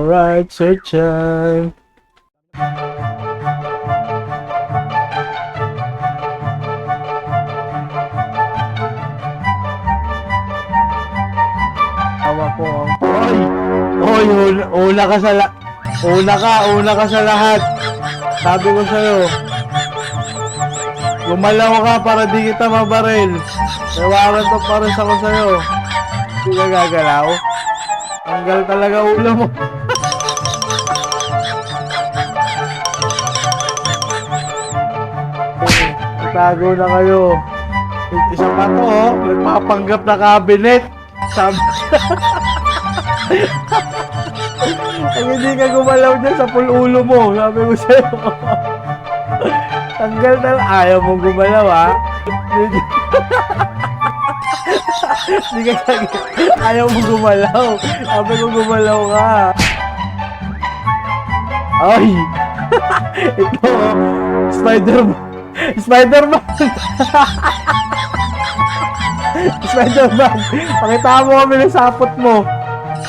Alright, search time. Tawa ko. Oy! Oy, una ka sa lahat. Sabi ko sa'yo. Gumalaw ka para di kita mabaril. Nawaran to pares ako sa'yo. Hindi ka gagalaw. Tanggal talaga ulo mo. Tago na kayo. Isa pa to, oh. Nagpapanggap na cabinet. Sabi... Pag hindi ka gumalaw dyan sa ulo mo, sabi ko sa'yo. Tanggal na lang. Ayaw mong gumalaw, ha? Hindi ka ayaw mong gumalaw. Sabi ko gumalaw ka. Ay! Ito, Spider-Man. Spider-Man! Spider-Man! Pakita mo kami ng sapot mo.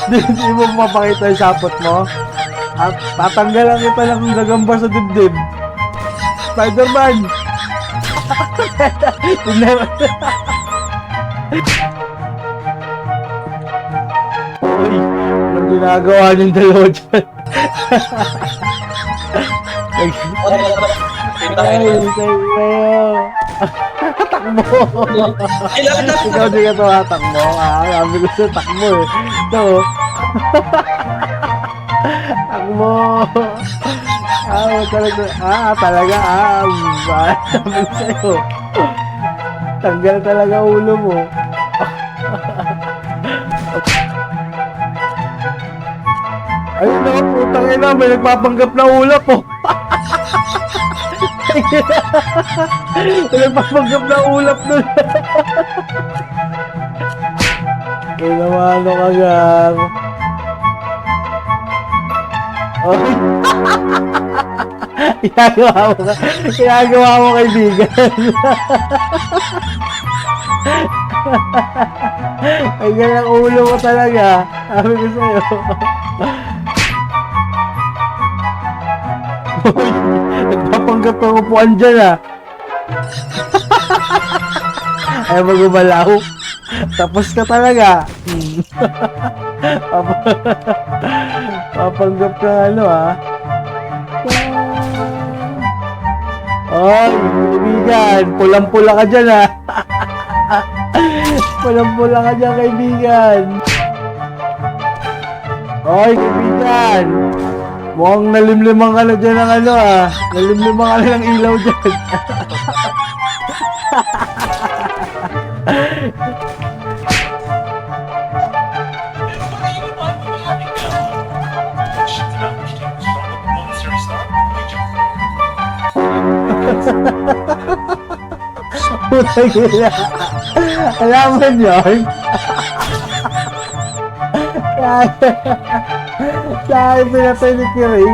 Hindi mo mapakita yung sapot mo. At tatanggalan kita ng gagamba sa dibdib. Spider-Man! Uy, anong ginagawa niyong dalawa dyan? Ay, sa'yo. Takbo! Ikaw di ka ito takbo. Sabi ko siya takbo eh. Ito. Takbo! Talaga. Sabi ko sa'yo. Tanggal talaga ulo mo. Ayun na, putang ina, may nagpapanggap na ulap po. May nagpapanggap na ulap nun. Kaya naman, ano ka gang? Ay! Ginagawa mo kaibigan. Ay, ganang ulo mo talaga. Sabi ko sa'yo. Uy, nagpapanggap ng upuan dyan, ah. Ayaw mo gumalaw. Tapos ka talaga. Papanggap ka ano, ah. Ay, kaibigan, pulang-pula ka dyan, ah. Pulang-pula ka dyan, kaibigan. Ay, kaibigan. Mukhang nalimlimang ka na dyan ng ano, ah. Nalimlimang ka na ng ilaw dyan. Putang ina. Alam mo yun? Kaya pinatay ni Kiray.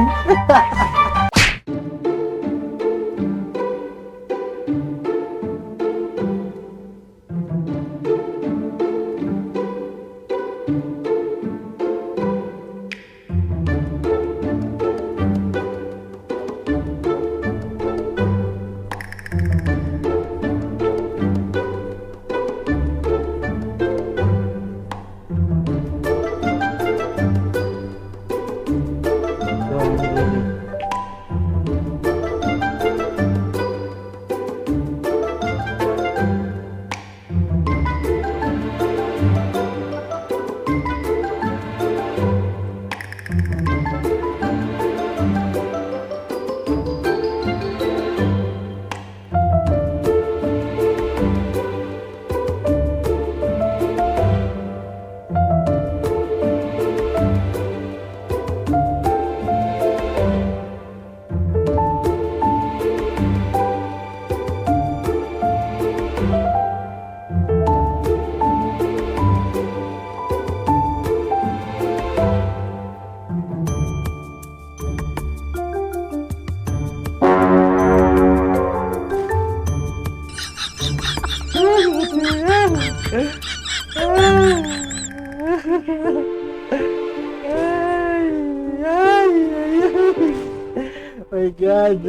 My God.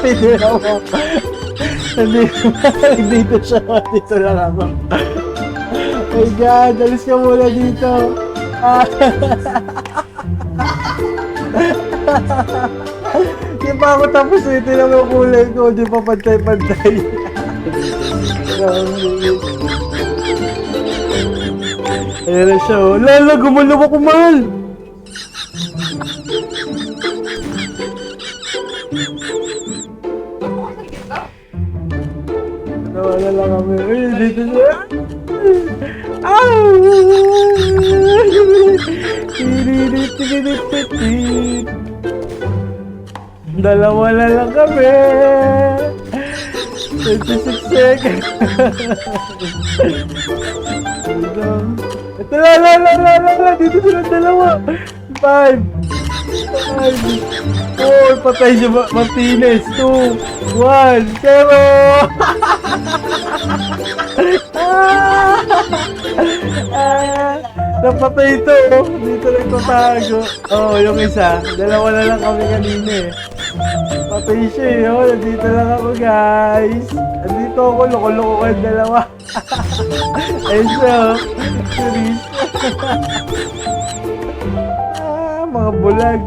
Tinira mo. Dito siya. Dito lang ako. My God, alis ka muna dito. Di pa ako tapos ito lang yung kulay ko. Di pa pantay-pantay. Ayan na siya. Lala, gumalaw ako, mahal. Nawala lang kami. Uy, dito siya. Dalawa na lang kami. 26 seconds. Ito la. Dito sila dalawa. 5 4, patay si Martinez. 2 1 0. Napatay ito, oh. Dito lang tatago. Oh, yung isa. Dalawa na lang kami kanina eh. Patay siya eh, oh. Nandito lang ako, guys. Nandito ako, loko-loko ko yung dalawa. Ayun siya, oh. Serious. Mga bulag.